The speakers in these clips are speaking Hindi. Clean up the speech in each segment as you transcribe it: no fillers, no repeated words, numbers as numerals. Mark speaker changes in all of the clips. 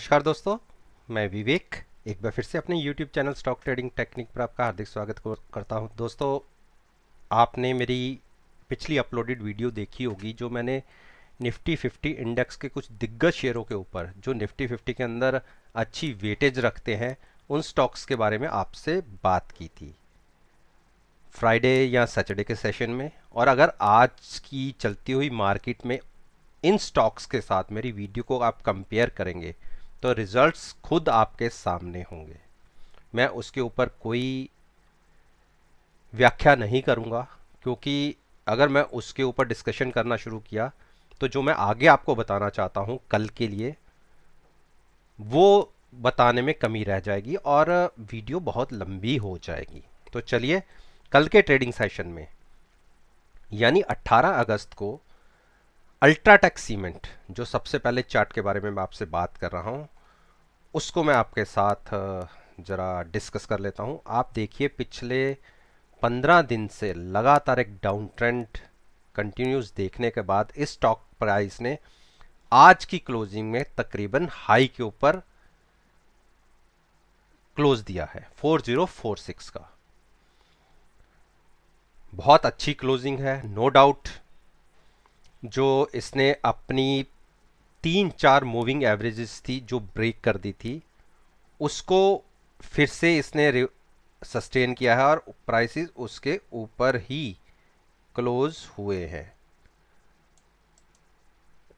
Speaker 1: नमस्कार दोस्तों, मैं विवेक एक बार फिर से अपने YouTube channel stock trading technique पर आपका हार्दिक स्वागत करता हूं। दोस्तों, आपने मेरी पिछली अपलोडेड वीडियो देखी होगी जो मैंने निफ्टी 50 इंडेक्स के कुछ दिग्गज शेयरों के ऊपर जो निफ्टी 50 के अंदर अच्छी वेटेज रखते हैं उन स्टॉक्स के बारे में आपसे बात की थी फ्राइडे या सैटरडे के सेशन में। और अगर आज की चलती हुई मार्केट में इन स्टॉक्स के साथ मेरी वीडियो को आप कंपेयर करेंगे तो रिजल्ट्स खुद आपके सामने होंगे। मैं उसके ऊपर कोई व्याख्या नहीं करूंगा, क्योंकि अगर मैं उसके ऊपर डिस्कशन करना शुरू किया तो जो मैं आगे आपको बताना चाहता हूं कल के लिए वो बताने में कमी रह जाएगी और वीडियो बहुत लंबी हो जाएगी। तो चलिए, कल के ट्रेडिंग सेशन में यानी 18 अगस्त को अल्ट्राटेक सीमेंट, जो सबसे पहले चार्ट के बारे में मैं आपसे बात कर रहा हूं, उसको मैं आपके साथ ज़रा डिस्कस कर लेता हूं। आप देखिए, पिछले 15 दिन से लगातार एक डाउन ट्रेंड कंटिन्यूस देखने के बाद इस स्टॉक प्राइस ने आज की क्लोजिंग में तकरीबन हाई के ऊपर क्लोज दिया है 4046 का। बहुत अच्छी क्लोजिंग है, नो डाउट। जो इसने अपनी 3-4 मूविंग एवरेजेस थी जो ब्रेक कर दी थी, उसको फिर से इसने सस्टेन किया है और प्राइसेस उसके ऊपर ही क्लोज हुए हैं।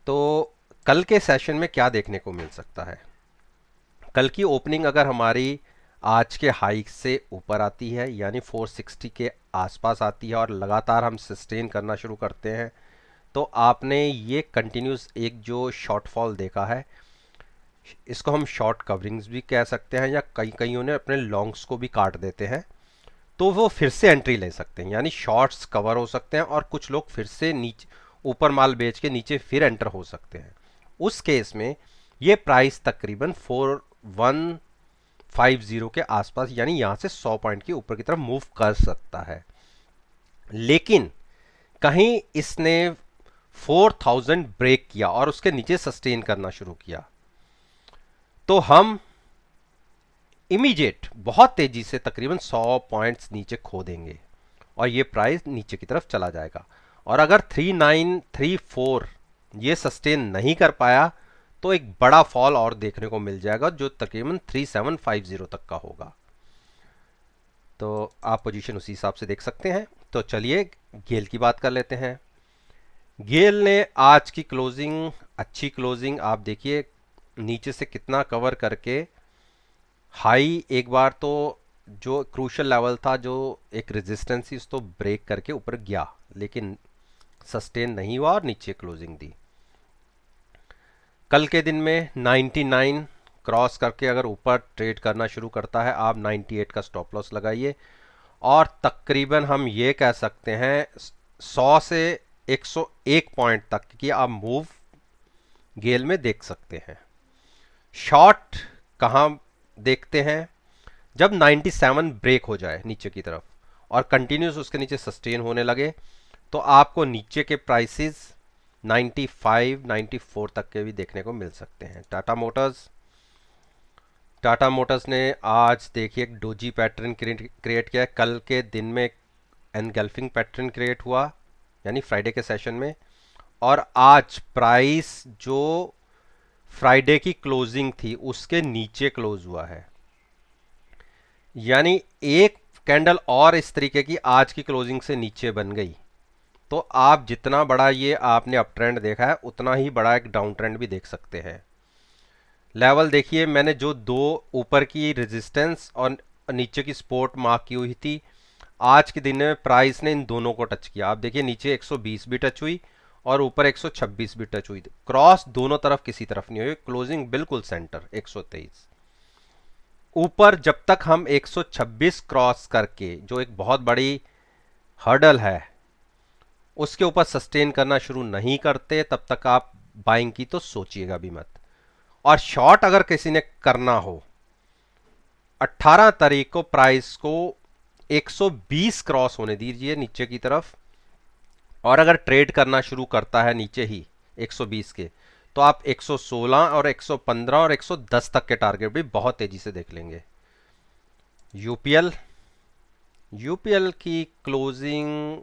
Speaker 1: तो कल के सेशन में क्या देखने को मिल सकता है? कल की ओपनिंग अगर हमारी आज के हाई से ऊपर आती है यानी 460 के आसपास आती है और लगातार हम सस्टेन करना शुरू करते हैं, तो आपने ये कंटिन्यूस एक जो शॉर्टफॉल देखा है, इसको हम शॉर्ट कवरिंग्स भी कह सकते हैं या कई कईयों ने अपने लॉन्ग्स को भी काट देते हैं, तो वो फिर से एंट्री ले सकते हैं। यानी शॉर्ट्स कवर हो सकते हैं और कुछ लोग फिर से नीचे ऊपर माल बेच के नीचे फिर एंटर हो सकते हैं। उस केस में ये प्राइस तकरीबन 4150 के आसपास यानी यहां से 100 पॉइंट के ऊपर की तरफ मूव कर सकता है। लेकिन कहीं इसने 4000 ब्रेक किया और उसके नीचे सस्टेन करना शुरू किया तो हम इमीडिएट बहुत तेजी से तकरीबन 100 पॉइंट्स नीचे खो देंगे और ये प्राइस नीचे की तरफ चला जाएगा। और अगर 3934 ये सस्टेन नहीं कर पाया तो एक बड़ा फॉल और देखने को मिल जाएगा जो तकरीबन 3750 तक का होगा। तो आप पोजीशन उसी हिसाब से देख सकते हैं। तो चलिए गेल की बात कर लेते हैं। गेल ने आज की क्लोजिंग, अच्छी क्लोजिंग, आप देखिए नीचे से कितना कवर करके हाई एक बार तो जो क्रूशल लेवल था, जो एक रेजिस्टेंस थी, उसको ब्रेक करके ऊपर गया लेकिन सस्टेन नहीं हुआ और नीचे क्लोजिंग दी। कल के दिन में 99 क्रॉस करके अगर ऊपर ट्रेड करना शुरू करता है, आप 98 का स्टॉप लॉस लगाइए और तकरीबन हम ये कह सकते हैं 100 से 101 पॉइंट तक की आप मूव गेल में देख सकते हैं। शॉर्ट कहाँ देखते हैं? जब 97 ब्रेक हो जाए नीचे की तरफ और कंटिन्यूस उसके नीचे सस्टेन होने लगे तो आपको नीचे के प्राइसेस 95 94 तक के भी देखने को मिल सकते हैं। टाटा मोटर्स ने आज देखिए एक डोजी पैटर्न क्रिएट किया है। कल के दिन में एनगल्फिंग पैटर्न क्रिएट हुआ यानी फ्राइडे के सेशन में, और आज प्राइस जो फ्राइडे की क्लोजिंग थी उसके नीचे क्लोज हुआ है। यानी एक कैंडल और इस तरीके की आज की क्लोजिंग से नीचे बन गई तो आप जितना बड़ा ये आपने अप ट्रेंड देखा है उतना ही बड़ा एक डाउन ट्रेंड भी देख सकते हैं। लेवल देखिए, मैंने जो दो ऊपर की रेजिस्टेंस और नीचे की सपोर्ट मार्क की हुई थी, आज के दिन में प्राइस ने इन दोनों को टच किया। आप देखिए नीचे 120 भी टच हुई और ऊपर 126 भी टच हुई। क्रॉस दोनों तरफ किसी तरफ नहीं हुई, क्लोजिंग बिल्कुल सेंटर 123। ऊपर जब तक हम 126 क्रॉस करके, जो एक बहुत बड़ी हर्डल है, उसके ऊपर सस्टेन करना शुरू नहीं करते तब तक आप बाइंग की तो सोचिएगा भी मत। और शॉर्ट अगर किसी ने करना हो, 18 तारीख को प्राइस को 120 क्रॉस होने दीजिए नीचे की तरफ, और अगर ट्रेड करना शुरू करता है नीचे ही 120 के, तो आप 116 और 115 और 110 तक के टारगेट भी बहुत तेजी से देख लेंगे। यूपीएल, यूपीएल की क्लोजिंग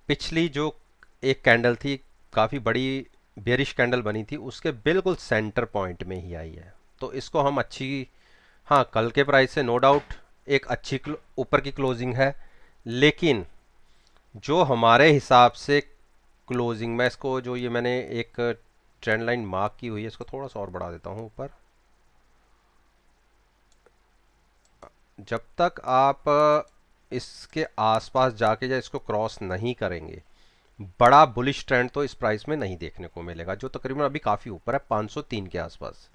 Speaker 1: पिछली जो एक कैंडल थी, काफ़ी बड़ी बेरिश कैंडल बनी थी, उसके बिल्कुल सेंटर पॉइंट में ही आई है। तो इसको हम अच्छी, हाँ कल के प्राइस से नो डाउट एक अच्छी ऊपर की क्लोजिंग है, लेकिन जो हमारे हिसाब से क्लोजिंग में इसको, जो ये मैंने एक ट्रेंड लाइन मार्क की हुई है, इसको थोड़ा सा और बढ़ा देता हूँ ऊपर। जब तक आप इसके आसपास जाके या इसको क्रॉस नहीं करेंगे, बड़ा बुलिश ट्रेंड तो इस प्राइस में नहीं देखने को मिलेगा, जो तकरीबन अभी काफ़ी ऊपर है 503 के आसपास।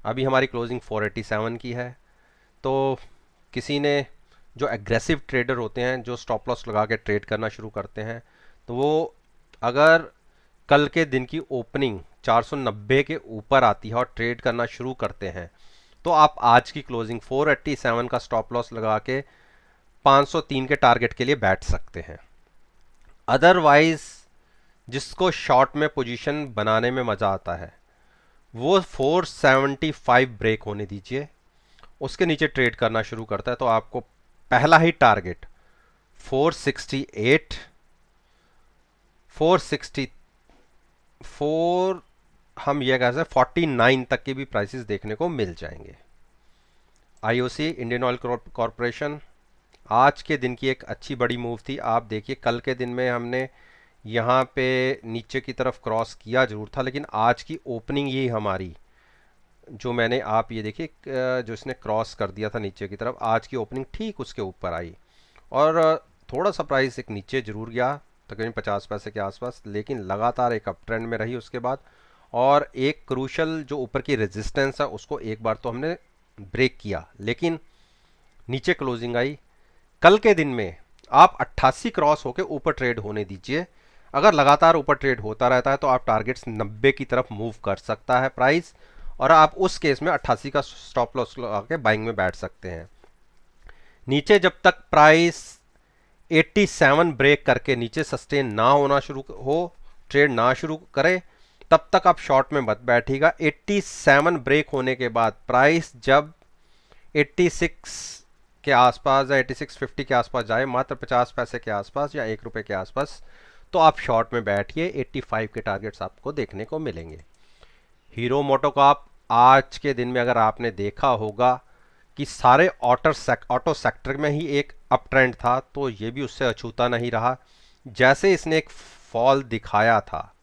Speaker 1: अभी हमारी क्लोजिंग 487 की है। तो किसी ने, जो एग्रेसिव ट्रेडर होते हैं, जो स्टॉप लॉस लगा के ट्रेड करना शुरू करते हैं, तो वो अगर कल के दिन की ओपनिंग 490 के ऊपर आती है और ट्रेड करना शुरू करते हैं, तो आप आज की क्लोजिंग 487 का स्टॉप लॉस लगा के 503 के टारगेट के लिए बैठ सकते हैं। अदरवाइज जिसको शॉर्ट में पोजीशन बनाने में मज़ा आता है, वो 475 ब्रेक होने दीजिए, उसके नीचे ट्रेड करना शुरू करता है, तो आपको पहला ही टारगेट 468, 464, हम ये कह सकते हैं 49 तक के भी प्राइसेस देखने को मिल जाएंगे। आईओसी, इंडियन ऑयल कॉरपोरेशन, आज के दिन की एक अच्छी बड़ी मूव थी। आप देखिए कल के दिन में हमने यहाँ पे नीचे की तरफ क्रॉस किया जरूर था, लेकिन आज की ओपनिंग ही हमारी, जो मैंने, आप ये देखिए जो इसने क्रॉस कर दिया था नीचे की तरफ, आज की ओपनिंग ठीक उसके ऊपर आई और थोड़ा सा प्राइस एक नीचे जरूर गया तकरीबन 50 पैसे के आसपास, लेकिन लगातार एक अप ट्रेंड में रही उसके बाद, और एक क्रूशल जो ऊपर की रेजिस्टेंस है उसको एक बार तो हमने ब्रेक किया, लेकिन नीचे क्लोजिंग आई। कल के दिन में आप 88 क्रॉस होकर ऊपर ट्रेड होने दीजिए। अगर लगातार ऊपर ट्रेड होता रहता है तो आप टारगेट्स 90 की तरफ मूव कर सकता है प्राइस, और आप उस केस में 88 का स्टॉप लॉस लगा के बाइंग में बैठ सकते हैं। नीचे जब तक प्राइस 87 ब्रेक करके नीचे सस्टेन ना होना शुरू हो, ट्रेड ना शुरू करे, तब तक आप शॉर्ट में मत बैठिएगा। 87 ब्रेक होने के बाद प्राइस जब 86 के आसपास या 8650 के आसपास जाए, मात्र 50 पैसे के आसपास या 1 रुपये के आसपास, तो आप शॉर्ट में बैठिए। 85 के टारगेट्स आपको देखने को मिलेंगे। हीरो मोटोकॉर्प, आज के दिन में अगर आपने देखा होगा कि सारे ऑटो सेक्टर में ही एक अप ट्रेंड था, तो ये भी उससे अछूता नहीं रहा। जैसे इसने एक फॉल दिखाया था,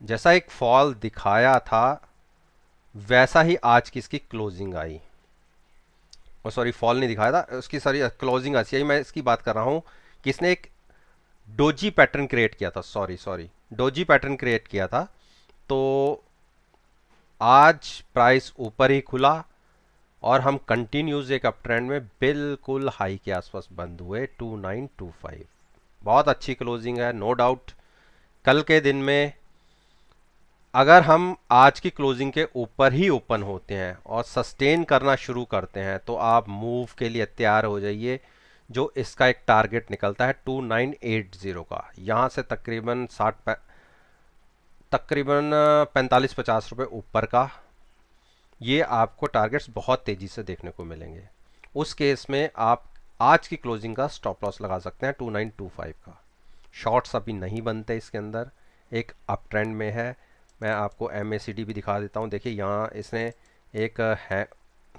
Speaker 1: जैसा एक फॉल दिखाया था, वैसा ही आज की इसकी क्लोजिंग आई। और सॉरी, फॉल नहीं दिखाया था उसकी, सारी क्लोजिंग ऐसी आई। मैं इसकी बात कर रहा हूँ कि इसने एक डोजी पैटर्न क्रिएट किया था, सॉरी डोजी पैटर्न क्रिएट किया था। तो आज प्राइस ऊपर ही खुला और हम कंटिन्यूज एक अप ट्रेंड में बिल्कुल हाई के आसपास बंद हुए 2925। बहुत अच्छी क्लोजिंग है, नो डाउट। कल के दिन में अगर हम आज की क्लोजिंग के ऊपर ही ओपन होते हैं और सस्टेन करना शुरू करते हैं, तो आप मूव के लिए तैयार हो जाइए। जो इसका एक टारगेट निकलता है 2980 का, यहाँ से तकरीबन 45-50 रुपये ऊपर का, ये आपको टारगेट्स बहुत तेज़ी से देखने को मिलेंगे। उस केस में आप आज की क्लोजिंग का स्टॉप लॉस लगा सकते हैं 2925 का। शॉर्ट्स अभी नहीं बनते इसके अंदर, एक अप ट्रेंड में है। मैं आपको MACD भी दिखा देता हूँ। देखिए यहाँ इसने एक है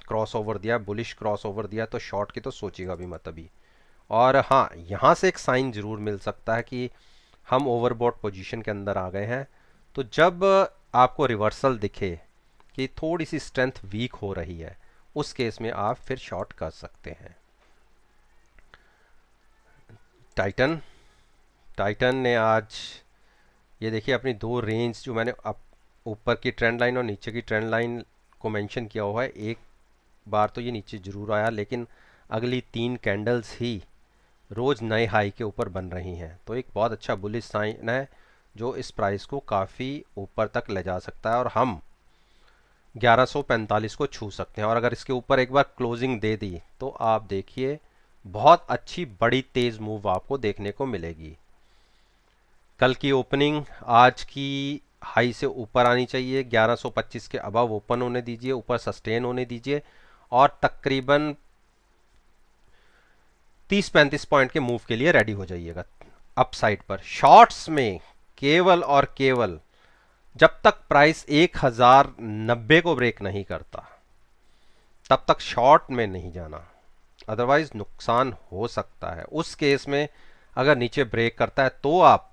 Speaker 1: क्रॉस ओवर दिया, बुलिश क्रॉस ओवर दिया, तो शॉर्ट की तो सोचिएगा भी मत अभी। और हाँ, यहाँ से एक साइन ज़रूर मिल सकता है कि हम ओवरबॉट पोजीशन के अंदर आ गए हैं। तो जब आपको रिवर्सल दिखे कि थोड़ी सी स्ट्रेंथ वीक हो रही है, उस केस में आप फिर शॉर्ट कर सकते हैं। टाइटन, टाइटन ने आज, ये देखिए अपनी दो रेंज, जो मैंने ऊपर की ट्रेंड लाइन और नीचे की ट्रेंड लाइन को मेंशन किया हुआ है, एक बार तो ये नीचे जरूर आया, लेकिन अगली 3 कैंडल्स ही रोज़ नए हाई के ऊपर बन रही हैं। तो एक बहुत अच्छा बुलिश साइन है, जो इस प्राइस को काफ़ी ऊपर तक ले जा सकता है और हम 1145 को छू सकते हैं। और अगर इसके ऊपर एक बार क्लोजिंग दे दी, तो आप देखिए बहुत अच्छी बड़ी तेज़ मूव आपको देखने को मिलेगी। कल की ओपनिंग आज की हाई से ऊपर आनी चाहिए, 1125 के अबव ओपन होने दीजिए, ऊपर सस्टेन होने दीजिए और तकरीबन 30-35 पॉइंट के मूव के लिए रेडी हो जाइएगा अपसाइड पर। शॉर्ट्स में केवल और केवल जब तक प्राइस 1090 को ब्रेक नहीं करता तब तक शॉर्ट में नहीं जाना, अदरवाइज नुकसान हो सकता है। उस केस में अगर नीचे ब्रेक करता है तो आप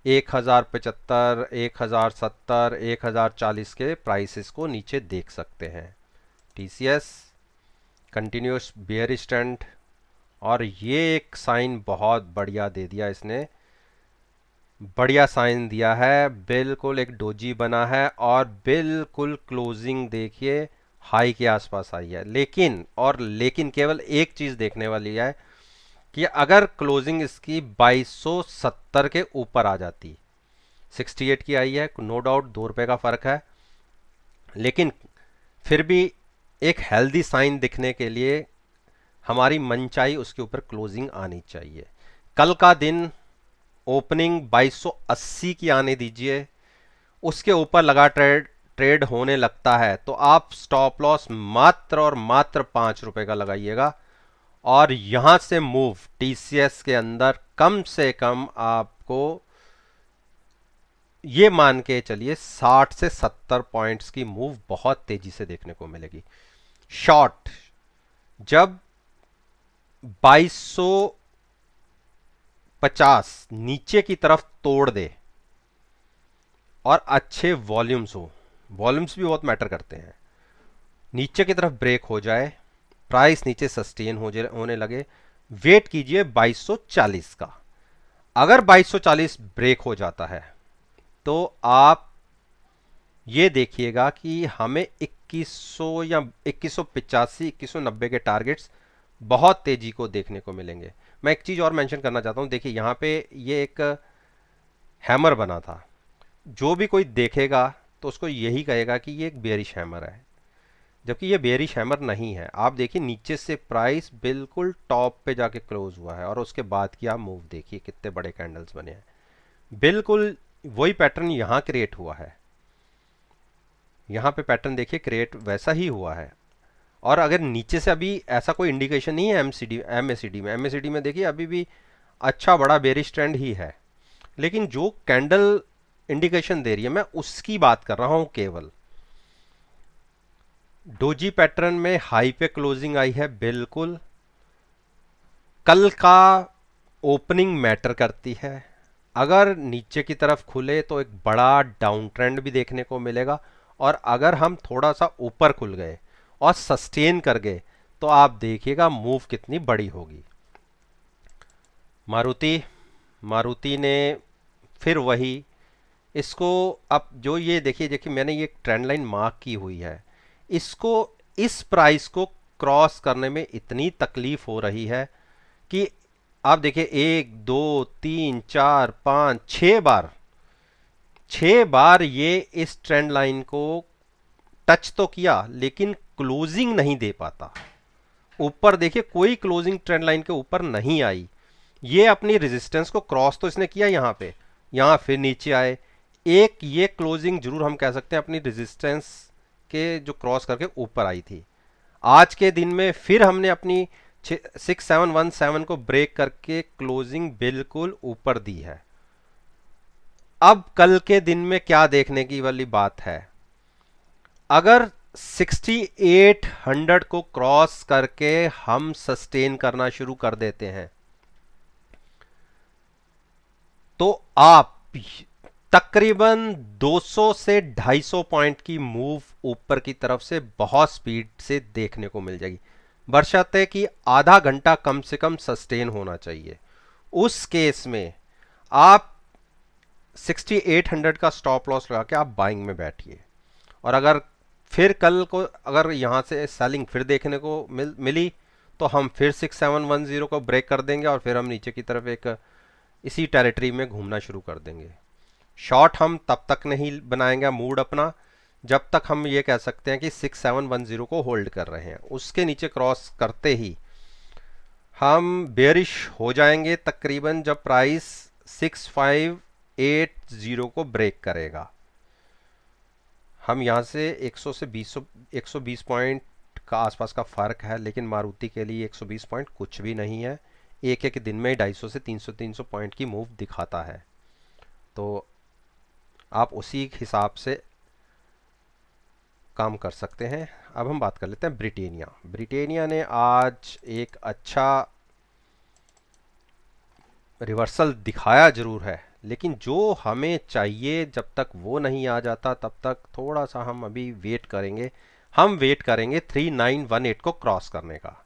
Speaker 1: 1075, 1070, 1040 के प्राइसेस को नीचे देख सकते हैं। टीसीएस कंटिन्यूस बेयरिश ट्रेंड, और ये एक साइन बहुत बढ़िया दे दिया इसने, बढ़िया साइन दिया है, बिल्कुल एक डोजी बना है और बिल्कुल क्लोजिंग देखिए हाई के आसपास आई है। लेकिन केवल एक चीज देखने वाली है कि अगर क्लोजिंग इसकी 2270 के ऊपर आ जाती, 68 की आई है, नो डाउट 2 रुपए का फर्क है, लेकिन फिर भी एक हेल्दी साइन दिखने के लिए हमारी मनचाही उसके ऊपर क्लोजिंग आनी चाहिए। कल का दिन ओपनिंग 2280 की आने दीजिए, उसके ऊपर लगा ट्रेड होने लगता है तो आप स्टॉप लॉस मात्र और मात्र 5 रुपए का लगाइएगा और यहां से मूव टीसीएस के अंदर कम से कम आपको ये मान के चलिए 60 से 70 पॉइंट्स की मूव बहुत तेजी से देखने को मिलेगी। शॉर्ट जब 2250 नीचे की तरफ तोड़ दे और अच्छे वॉल्यूम्स हो, वॉल्यूम्स भी बहुत मैटर करते हैं, नीचे की तरफ ब्रेक हो जाए, प्राइस नीचे सस्टेन होने लगे, वेट कीजिए 2240 का। अगर 2240 ब्रेक हो जाता है तो आप ये देखिएगा कि हमें 2100 या 2185, 2190 के टारगेट्स बहुत तेजी को देखने को मिलेंगे। मैं एक चीज और मेंशन करना चाहता हूं, देखिए यहां पे ये एक हैमर बना था, जो भी कोई देखेगा तो उसको यही कहेगा कि ये एक बेयरिश हैमर है, जबकि ये बेयरिश हैमर नहीं है। आप देखिए नीचे से प्राइस बिल्कुल टॉप पे जाके क्लोज हुआ है और उसके बाद की आप मूव देखिए कितने बड़े कैंडल्स बने हैं, बिल्कुल वही पैटर्न यहां क्रिएट हुआ है, यहां पे पैटर्न देखिए क्रिएट वैसा ही हुआ है। और अगर नीचे से अभी ऐसा कोई इंडिकेशन नहीं है एमएसीडी में देखिए अभी भी अच्छा बड़ा बेरिश ट्रेंड ही है, लेकिन जो कैंडल इंडिकेशन दे रही है मैं उसकी बात कर रहा हूं केवल। डोजी पैटर्न में हाई पे क्लोजिंग आई है, बिल्कुल कल का ओपनिंग मैटर करती है। अगर नीचे की तरफ खुले तो एक बड़ा डाउन ट्रेंड भी देखने को मिलेगा, और अगर हम थोड़ा सा ऊपर खुल गए और सस्टेन कर गए तो आप देखिएगा मूव कितनी बड़ी होगी। मारुति ने फिर वही इसको, अब जो ये देखिए मैंने ये ट्रेंड लाइन मार्क की हुई है, इसको इस प्राइस को क्रॉस करने में इतनी तकलीफ हो रही है कि आप देखिए 1 2 3 4 5 6 बार ये इस ट्रेंड लाइन को टच तो किया लेकिन क्लोजिंग नहीं दे पाता। ऊपर देखिए कोई क्लोजिंग ट्रेंड लाइन के ऊपर नहीं आई, ये अपनी रेजिस्टेंस को क्रॉस तो इसने किया यहाँ पे, यहाँ फिर नीचे आए, एक ये क्लोजिंग जरूर हम कह सकते हैं अपनी रेजिस्टेंस के जो क्रॉस करके ऊपर आई थी। आज के दिन में फिर हमने अपनी 6717 को ब्रेक करके क्लोजिंग बिल्कुल ऊपर दी है। अब कल के दिन में क्या देखने की वाली बात है, अगर 6800 को क्रॉस करके हम सस्टेन करना शुरू कर देते हैं तो आप तकरीबन 200 से 250 पॉइंट की मूव ऊपर की तरफ से बहुत स्पीड से देखने को मिल जाएगी, बशर्ते कि आधा घंटा कम से कम सस्टेन होना चाहिए। उस केस में आप 6800 का स्टॉप लॉस लगा के आप बाइंग में बैठिए, और अगर फिर कल को अगर यहां से सेलिंग फिर देखने को मिली तो हम फिर 6710 को ब्रेक कर देंगे और फिर हम नीचे की तरफ एक इसी टेरिटरी में घूमना शुरू कर देंगे। शॉर्ट हम तब तक नहीं बनाएंगे मूड अपना जब तक हम ये कह सकते हैं कि 6710 को होल्ड कर रहे हैं, उसके नीचे क्रॉस करते ही हम बेयरिश हो जाएंगे तकरीबन जब प्राइस 6580 को ब्रेक करेगा। हम यहाँ से 100 से 120 पॉइंट का आसपास का फ़र्क है, लेकिन मारुति के लिए 120 पॉइंट कुछ भी नहीं है। एक एक दिन में 250 से 300 पॉइंट की मूव दिखाता है। तो आप उसी हिसाब से काम कर सकते हैं। अब हम बात कर लेते हैं ब्रिटेनिया। ब्रिटेनिया ने आज एक अच्छा रिवर्सल दिखाया जरूर है, लेकिन जो हमें चाहिए जब तक वो नहीं आ जाता तब तक थोड़ा सा हम अभी वेट करेंगे। हम वेट करेंगे 3918 को क्रॉस करने का,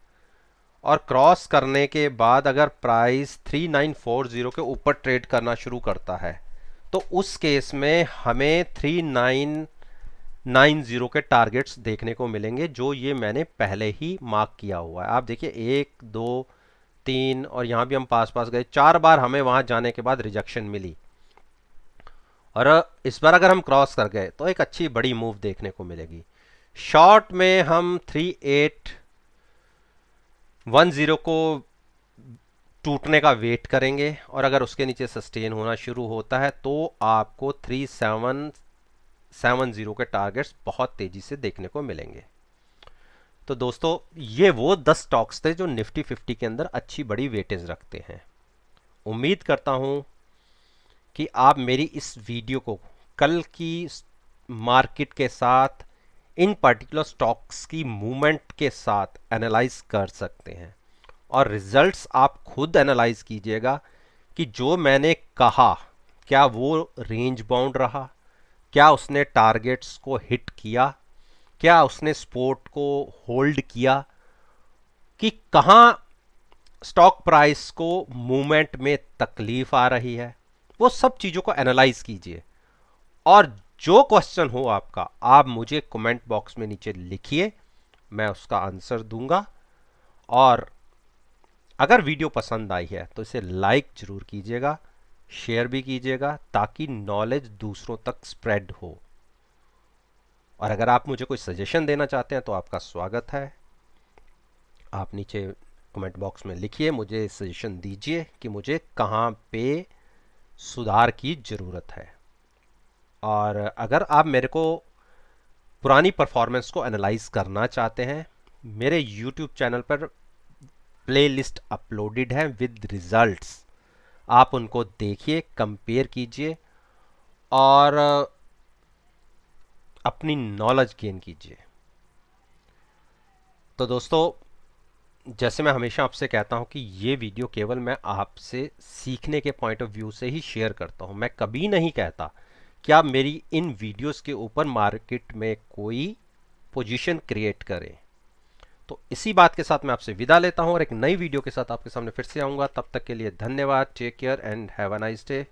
Speaker 1: और क्रॉस करने के बाद अगर प्राइस 3940 के ऊपर ट्रेड करना शुरू करता है तो उस केस में हमें 3990 के टारगेट्स देखने को मिलेंगे, जो ये मैंने पहले ही मार्क किया हुआ है। आप देखिए 1 2 3 और यहाँ भी हम पास पास गए, 4 बार हमें वहां जाने के बाद रिजेक्शन मिली, और इस बार अगर हम क्रॉस कर गए तो एक अच्छी बड़ी मूव देखने को मिलेगी। शॉर्ट में हम 3810 को टूटने का वेट करेंगे, और अगर उसके नीचे सस्टेन होना शुरू होता है तो आपको 3770 के टारगेट्स बहुत तेजी से देखने को मिलेंगे। तो दोस्तों ये वो 10 स्टॉक्स थे जो निफ्टी 50 के अंदर अच्छी बड़ी वेटेज रखते हैं। उम्मीद करता हूं कि आप मेरी इस वीडियो को कल की मार्केट के साथ, इन पर्टिकुलर स्टॉक्स की मूवमेंट के साथ एनालाइज कर सकते हैं, और रिजल्ट्स आप खुद एनालाइज कीजिएगा कि जो मैंने कहा क्या वो रेंज बाउंड रहा, क्या उसने टारगेट्स को हिट किया, क्या उसने सपोर्ट को होल्ड किया, कि कहां स्टॉक प्राइस को मूवमेंट में तकलीफ आ रही है। वो सब चीजों को एनालाइज कीजिए, और जो क्वेश्चन हो आपका आप मुझे कमेंट बॉक्स में नीचे लिखिए, मैं उसका आंसर दूंगा। और अगर वीडियो पसंद आई है तो इसे लाइक जरूर कीजिएगा, शेयर भी कीजिएगा, ताकि नॉलेज दूसरों तक स्प्रेड हो। और अगर आप मुझे कोई सजेशन देना चाहते हैं तो आपका स्वागत है। आप नीचे कमेंट बॉक्स में लिखिए, मुझे सजेशन दीजिए कि मुझे कहाँ पे सुधार की ज़रूरत है। और अगर आप मेरे को पुरानी परफॉर्मेंस को एनालाइज करना चाहते हैं, मेरे यूट्यूब चैनल पर प्लेलिस्ट अपलोडेड है विद रिजल्ट्स। आप उनको देखिए, कंपेयर कीजिए और अपनी नॉलेज गेन कीजिए। तो दोस्तों जैसे मैं हमेशा आपसे कहता हूं कि ये वीडियो केवल मैं आपसे सीखने के पॉइंट ऑफ व्यू से ही शेयर करता हूं। मैं कभी नहीं कहता कि आप मेरी इन वीडियोस के ऊपर मार्केट में कोई पोजीशन क्रिएट करें। तो इसी बात के साथ मैं आपसे विदा लेता हूं, और एक नई वीडियो के साथ आपके सामने फिर से आऊंगा। तब तक के लिए धन्यवाद। Take care and have a nice day.